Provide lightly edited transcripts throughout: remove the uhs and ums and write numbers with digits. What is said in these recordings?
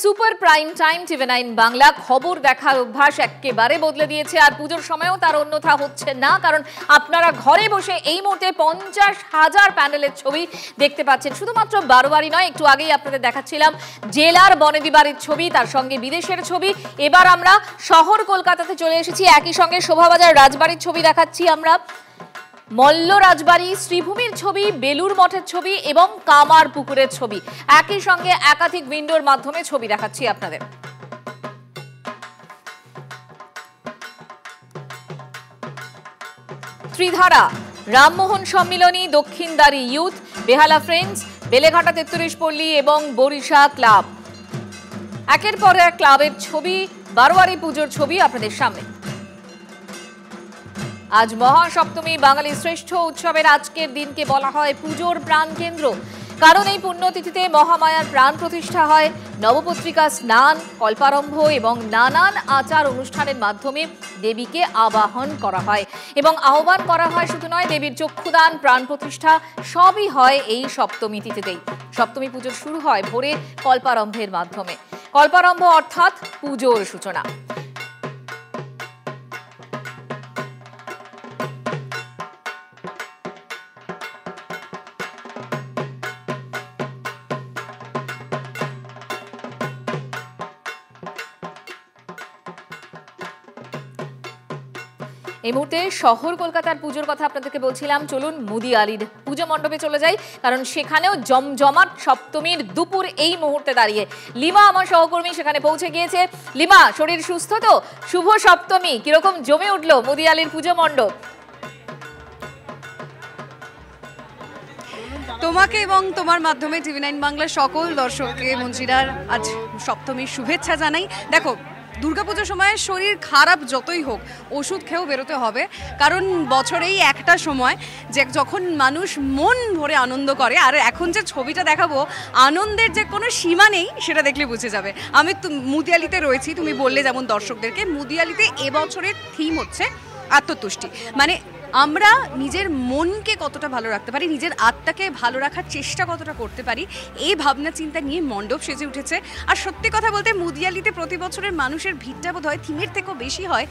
Super prime time টিভি9 Bangla খবর দেখার অভ্যাস একেবারে বদলে দিয়েছে। আর পুজোর সময়ও তার অন্যথা হচ্ছে না, কারণ আপনারা ঘরে বসে এই মুহূর্তে 50,000 প্যান্ডেলের ছবি দেখতে পাচ্ছেন। শুধুমাত্র বারোয়ারি নয়, একটু আগেই আপনাদের দেখাচ্ছিলাম জেলার বনেদি বাড়ির ছবি, তার সঙ্গে বিদেশের ছবি। এবার আমরা শহর কলকাতাতে চলে এসেছি, একই সঙ্গে শোভাবাজার রাজবাড়ির ছবি দেখাচ্ছি আমরা, মল্ল রাজবাড়ি, শ্রীভূমির ছবি, বেলুর মঠের ছবি এবং কামার পুকুরের ছবি। একই সঙ্গে একাধিক উইন্ডোর মাধ্যমে ছবি দেখাচ্ছি আপনাদের। ত্রিধারা, রামমোহন সম্মিলনী, দক্ষিণদারি ইউথ, বেহালা ফ্রেন্ডস, বেলেঘাটা 43 পল্লী এবং বরিশা ক্লাব। একের পর এক ক্লাবের ছবি, বারোয়ারি পুজোর ছবি আপনাদের সামনে। আজ মহাসপ্তমী, বাঙালির শ্রেষ্ঠ উৎসবের আজকের দিনকে বলা হয় পুজোর প্রাণকেন্দ্র। কারণ এই পুণ্যতিথিতে মহামায়ার প্রাণ প্রতিষ্ঠা হয়, নবপত্রিকা স্নান, কল্পারম্ভ এবং নানান আচার অনুষ্ঠানের মাধ্যমে দেবীকে আবাহন করা হয় এবং আহ্বান করা হয়। শুধু নয়, দেবীর চক্ষুদান, প্রাণ প্রতিষ্ঠা সবই হয় এই সপ্তমী তিথিতেই। সপ্তমী পুজো শুরু হয় ভোরে কল্পারম্ভের মাধ্যমে। কল্পারম্ভ অর্থাৎ পুজোর সূচনা। এই মুহূর্তে শহর কলকাতার পুজোর কথা আপনাদেরকে বলছিলাম। চলুন মুদিয়ালির পুজো মণ্ডপে চলে যাই, কারণ সেখানেও জমজমাট সপ্তমীর দুপুর এই মুহূর্তে দাঁড়িয়ে। লিমা আমার সহকর্মী সেখানে পৌঁছে গিয়েছে। লিমা, শরীর সুস্থ তো? শুভ সপ্তমী, কিরকম জমে উঠলো মুদিয়ালির পুজো মণ্ডপ? তোমাকে এবং তোমার মাধ্যমে টিভি9 বাংলার সকল দর্শককে মঞ্জিরার আজ সপ্তমীর শুভেচ্ছা জানাই। দেখো, দুর্গাপুজোর সময় শরীর খারাপ যতই হোক ওষুধ খেয়েও বেরোতে হবে, কারণ বছরেই একটা সময় যে যখন মানুষ মন ভরে আনন্দ করে। আর এখন যে ছবিটা দেখাবো, আনন্দের যে কোনো সীমা নেই সেটা দেখলে বুঝে যাবে। আমি মুদিয়ালিতে রয়েছি, তুমি বললে যেমন দর্শকদেরকে, মুদিয়ালিতে এবছরের থিম হচ্ছে আত্মতুষ্টি। মানে আমরা নিজের মনকে কতটা ভালো রাখতে পারি, নিজের আত্মাকে ভালো রাখার চেষ্টা কতটা করতে পারি, এই ভাবনা চিন্তা নিয়ে মণ্ডপ সেজে উঠেছে। আর সত্যি কথা বলতে মুদিয়ালিতে প্রতি বছরের মানুষের ভিড়টা বোধ হয় থিমের থেকেও বেশি হয়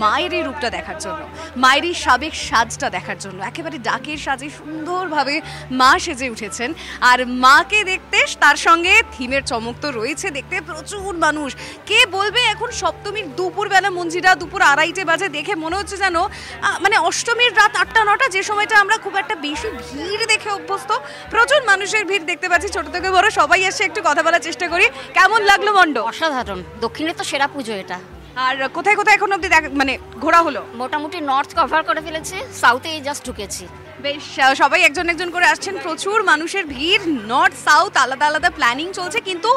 মায়ের এই রূপটা দেখার জন্য, মায়ের এই সাবেক সাজটা দেখার জন্য। একেবারে ডাকের সাজে সুন্দরভাবে মা সেজে উঠেছেন। আর মাকে দেখতে তার সঙ্গে থিমের চমক তো রয়েছে, দেখতে প্রচুর মানুষ। কে বলবে এখন সপ্তমীর দুপুরবেলা মঞ্জিরা দুপুর 2:30 বাজে, দেখে মনে হচ্ছে যেন মানে অষ্টমীর রাত 8টা-9টা, যে সময়টা আমরা খুব একটা বেশি ভিড় দেখে অভ্যস্ত। প্রচুর মানুষের ভিড় দেখতে পাচ্ছি, ছোট থেকে বড় সবাই এসে একটু কথা বলার চেষ্টা করি। কেমন লাগলো মণ্ডপ? অসাধারণ, দক্ষিণে তো সেরা পুজো এটা। আর কোথায় কোথায় এখন অব্দি মানে ঘোরা হলো? মোটামুটি নর্থ কভার করে ফেলেছি, সাউথে জাস্ট ঢুকেছি। বেশ, সবাই একজন একজন করে আসছেন, প্রচুর মানুষের ভিড়। নর্থ সাউথ আলাদা আলাদা প্ল্যানিং চলছে, কিন্তু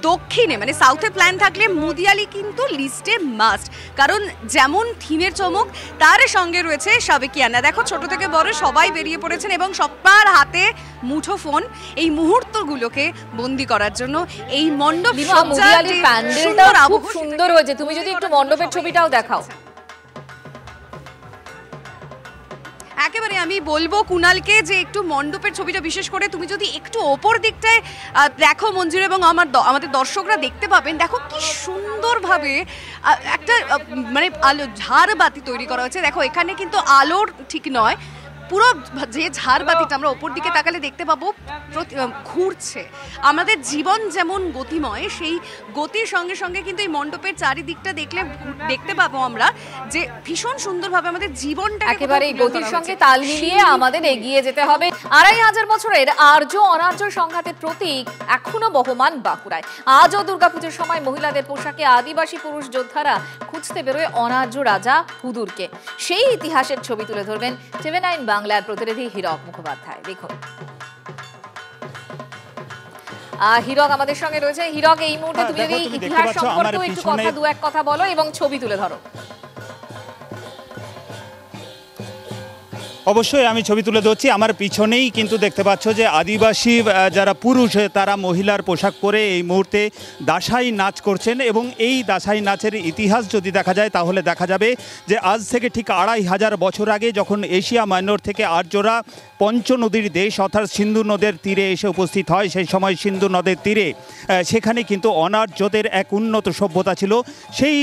দক্ষিণে মানে সাউথে প্ল্যান থাকলে মুদিয়ালি কিন্তু লিস্টে মাস্ট, কারণ যেমন থিমের চমক তার সঙ্গে রয়েছে সাবেকিয়ানা। দেখো, ছোট থেকে বড় সবাই বেরিয়ে পড়েছেন এবং সবার হাতে মুঠো ফোন এই মুহূর্তগুলোকে বন্দি করার জন্য। এই মণ্ডপ খুব সুন্দর হয়েছে, তুমি যদি একটু মণ্ডপের ছবিটাও দেখাও। একেবারে আমি বলবো কুণালকে যে একটু মণ্ডপের ছবিটা বিশেষ করে তুমি যদি একটু ওপর দিকটায় দেখো মঞ্জুর, এবং আমাদের দর্শকরা দেখতে পাবেন। দেখো কি সুন্দরভাবে একটা মানে আলো ঝাড়বাতি তৈরি করা হয়েছে। দেখো, এখানে কিন্তু আলোর ঠিক নয়, পুরো যে ঝাড়বাতিটা আমরা ওপর দিকে তাকালে দেখতে পাবো ঘুরছে। আমাদের জীবন যেমন গতিময়, সেই গতির সঙ্গে সঙ্গে কিন্তু এই মণ্ডপের চারিদিকটা দেখতে পাবো আমরা যে ভীষণ সুন্দরভাবে আমাদের জীবনটা একেবারে গতির সঙ্গে তাল মিলিয়ে আমাদের এগিয়ে যেতে হবে। 2500 বছরের আর্য অনার্য সংঘাতের প্রতীক এখনো বহমান বাঁকুড়ায়। আজও দুর্গাপুজোর সময় মহিলাদের পোশাকে আদিবাসী পুরুষ যোদ্ধারা খুঁজতে বেরোয় অনার্য রাজা হুদুরকে। সেই ইতিহাসের ছবি তুলে ধরবেন টিভি9 বাংলার প্রতিনিধি হীরক মুখোপাধ্যায়। দেখুন, হীরক আমাদের সঙ্গে রয়েছে। হীরক, এই মুহূর্তে তুমি যদি ইতিহাস সম্পর্কে একটু দু এক কথা বলো এবং ছবি তুলে ধরো। অবশ্যই আমি ছবি তুলে ধরছি, আমার পিছনেই কিন্তু দেখতে পাচ্ছ যে আদিবাসী যারা পুরুষ তারা মহিলার পোশাক পরে এই মুহূর্তে দাসাই নাচ করছেন। এবং এই দাসাই নাচের ইতিহাস যদি দেখা যায় তাহলে দেখা যাবে যে আজ থেকে ঠিক 2500 বছর আগে যখন এশিয়া মাইনর থেকে আর্যরা পঞ্চনদীর দেশ অর্থাৎ সিন্ধু নদের তীরে এসে উপস্থিত হয়, সেই সময় সিন্ধু নদের তীরে সেখানে কিন্তু অনার্যদের এক উন্নত সভ্যতা ছিল। সেই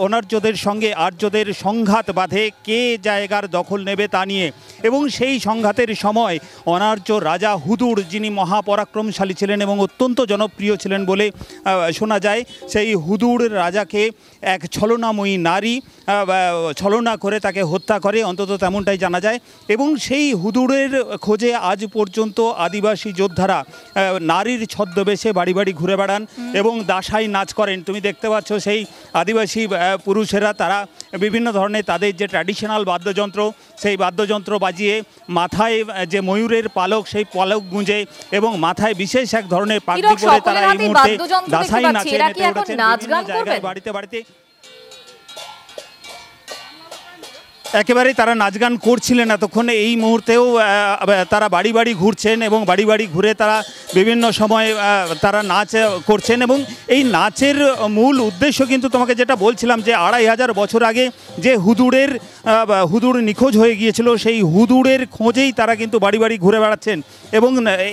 অনার্যদের সঙ্গে আর্যদের সংঘাত বাধে কে জায়গার দখল নেবে তা নিয়ে, এবং সেই সংঘাতের সময় অনার্য রাজা হুদুর, যিনি মহাপরাক্রমশালী ছিলেন এবং অত্যন্ত জনপ্রিয় ছিলেন বলে শোনা যায়, সেই হুদুর রাজাকে এক ছলনাময়ী নারী ছলনা করে তাকে হত্যা করে, অন্তত তেমনটাই জানা যায়। এবং সেই হুদুরের খোঁজে আজ পর্যন্ত আদিবাসী যোদ্ধারা নারীর ছদ্মবেশে বাড়ি বাড়ি ঘুরে বেড়ান এবং দাসাই নাচ করেন। তুমি দেখতে পাচ্ছ সেই আদিবাসী পুরুষেরা তারা বিভিন্ন ধরনের তাদের যে ট্র্যাডিশনাল বাদ্যযন্ত্র, সেই বাদ্যযন্ত্র বাজিয়ে মাথায় যে ময়ূরের পালক, সেই পালক গুঁজে এবং মাথায় বিশেষ এক ধরনের পাগড়ি পরে তারা এই মুহূর্তে দাসাই নাচে মেতে উঠেছেন। জায়গায় বাড়িতে বাড়িতে একেবারেই তারা নাচ গান করছিলেন এতক্ষণে। এই মুহূর্তেও তারা বাড়ি বাড়ি ঘুরছেন এবং বাড়ি বাড়ি ঘুরে তারা বিভিন্ন সময় তারা নাচ করছেন। এবং এই নাচের মূল উদ্দেশ্য কিন্তু তোমাকে যেটা বলছিলাম যে 2500 বছর আগে যে হুদুর নিখোঁজ হয়ে গিয়েছিল, সেই হুদুরের খোঁজেই তারা কিন্তু বাড়ি বাড়ি ঘুরে বেড়াচ্ছেন এবং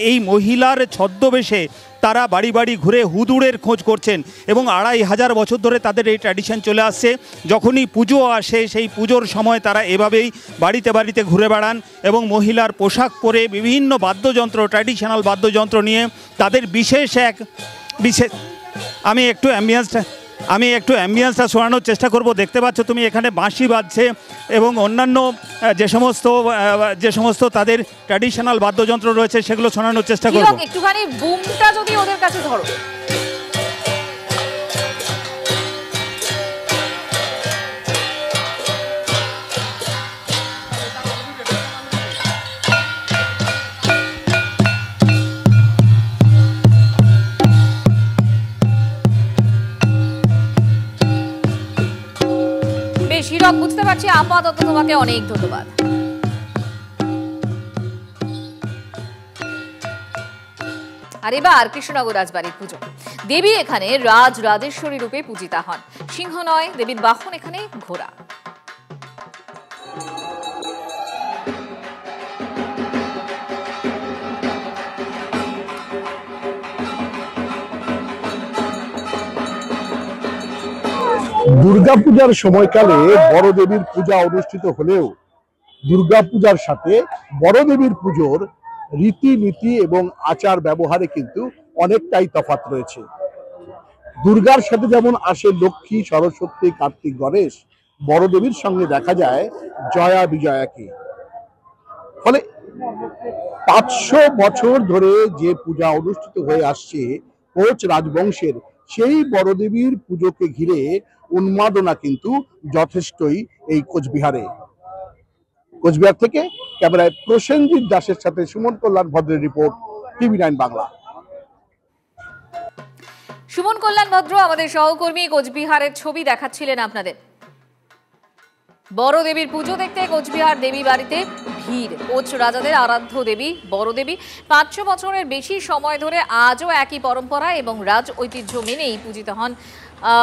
এই মহিলার ছদ্মবেশে তারা বাড়ি বাড়ি ঘুরে হুদুরের খোঁজ করছেন। এবং 2500 বছর ধরে তাদের এই ট্র্যাডিশন চলে আসছে। যখনই পুজো আসে সেই পুজোর সময় তারা এভাবেই বাড়িতে বাড়িতে ঘুরে বেড়ান এবং মহিলার পোশাক পরে বিভিন্ন বাদ্যযন্ত্র, ট্র্যাডিশনাল বাদ্যযন্ত্র নিয়ে তাদের বিশেষ আমি একটু অ্যাম্বিয়েন্সটা শোনানোর চেষ্টা করব। দেখতে পাচ্ছ তুমি এখানে বাঁশি বাজছে এবং অন্যান্য যে সমস্ত তাদের ট্র্যাডিশনাল বাদ্যযন্ত্র রয়েছে সেগুলো শোনানোর চেষ্টা করব। একটুখানি বুমটা যদি ওদের কাছে ধরো। হিরক, বুঝতে পারছি, আপাতত তোমাকে অনেক ধন্যবাদ। আর এবার কৃষ্ণনগর রাজবাড়ির পুজো। দেবী এখানে রাজরাজেশ্বরী রূপে পূজিতা হন। সিংহ নয়, দেবীর বাহন এখানে ঘোড়া। দুর্গাপূজার সময়কালে বড় দেবীর পূজা অনুষ্ঠিত হলেও দুর্গাপূজার সাথে বড় দেবীর পুজোর রীতিনীতি এবং আচার ব্যবহারে কিন্তু অনেকটাই তফাৎ রয়েছে। দুর্গার সাথে যেমন আসে লক্ষ্মী, সরস্বতী, কার্তিক, গণেশ, বড় দেবীর সঙ্গে দেখা যায় জয়া বিজয়াকে। ফলে 500 বছর ধরে যে পূজা অনুষ্ঠিত হয়ে আসছে কোচ রাজবংশের, সেই বড় দেবীর পুজোকে ঘিরে উন্মাদনা কিন্তু যথেষ্টই এই কোচবিহারে। কোচবিহার থেকে ক্যামেরায় প্রসেনজিৎ দাসের সাথে সুমন কল্যাণ ভদ্রের রিপোর্ট, TV9 বাংলা। সুমন কল্যাণ ভদ্র আমাদের সহকর্মী কোচবিহারের ছবি দেখাচ্ছিলেন আপনাদের। বড় দেবীর পুজো দেখতে কোচবিহার দেবী বাড়িতে ভিড়। কোচ রাজাদের আরাধ্য দেবী বড় দেবী 500 বছরের বেশি সময় ধরে আজও একই পরম্পরা এবং রাজ ঐতিহ্য মেনেই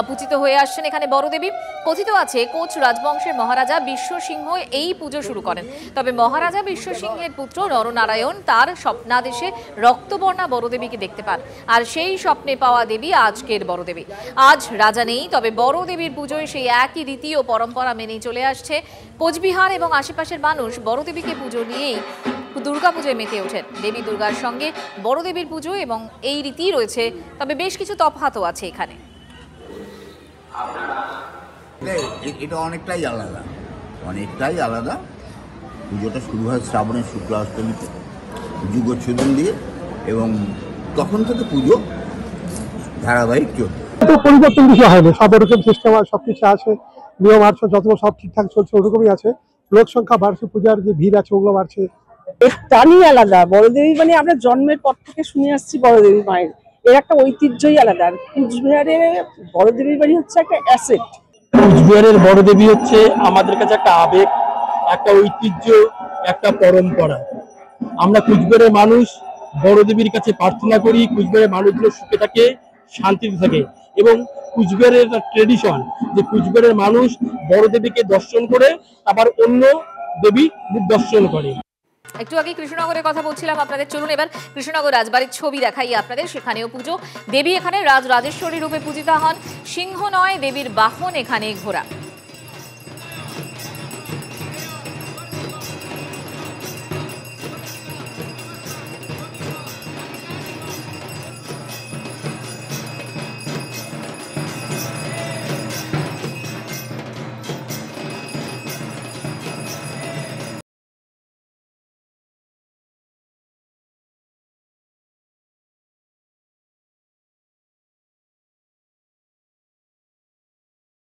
পূজিত হয়ে আসছেন এখানে বড় দেবী। কথিত আছে কোচ রাজবংশের মহারাজা বিশ্বসিংহ এই পুজো শুরু করেন। তবে মহারাজা বিশ্বসিংহের পুত্র নরনারায়ণ তার স্বপ্নাদেশে রক্তবর্ণা বড় দেবীকে দেখতে পান, আর সেই স্বপ্নে পাওয়া দেবী আজকের বড় দেবী। আজ রাজা নেই, তবে বড় দেবীর পুজোয় সেই একই রীতি ও পরম্পরা মেনেই চলে আসছে কোচবিহার এবং আশেপাশের মানুষ। বড় দেবীকে পুজো নিয়েই দুর্গাপুজোয় মেতে ওঠেন। দেবী দুর্গার সঙ্গে বড় দেবীর পুজো এবং এই রীতি রয়েছে, তবে বেশ কিছু তফাৎও আছে এখানে। এটা অনেকটাই আলাদা। পুজোটা শুরু হয় শ্রাবণের শুক্লা অষ্টমীতে যুগোচ্ছেদন দিয়ে, এবং তখন থেকে পুজো ধারাবাহিক চলছে। পরিবর্তন কিছু হয়নি, সব ওরকম সিস্টেম আর সবকিছু আছে, নিয়ম আছে, যত সব ঠিকঠাক চলছে ওরকমই আছে। লোক সংখ্যা বাড়ছে, পূজার যে ভিড় আছে ওগুলো বাড়ছে। টানই আলাদা। বড়দেবী মানে আমরা জন্মের পর থেকে শুনে আসছি বড়দেবী মায়ের, এর একটা ঐতিহ্যই আলাদা। কুচবিহারে বড়দেবীর বাড়ি হচ্ছে একটা অ্যাসেট। কুচবিহারের বড়দেবী হচ্ছে আমাদের কাছে একটা আবেগ, একটা ঐতিহ্য, একটা পরম্পরা। আমরা কুচবিহারের মানুষ বড় দেবীর কাছে প্রার্থনা করি কুচবিহারের মানুষগুলো সুখে থাকে, শান্তিতে থাকে, এবং কুচবিহারের একটা ট্রেডিশন যে কুচবিহারের মানুষ বড় দেবীকে দর্শন করে আবার অন্য দেবী দর্শন করে। একটু আগে কৃষ্ণনগরের কথা বলছিলাম আপনাদের, চলুন এবার কৃষ্ণনগর রাজবাড়ির ছবি দেখাই আপনাদের। সেখানেও পুজো, দেবী এখানে রাজরাজেশ্বরী রূপে পূজিতা হন। সিংহ নয়, দেবীর বাহন এখানে ঘোড়া।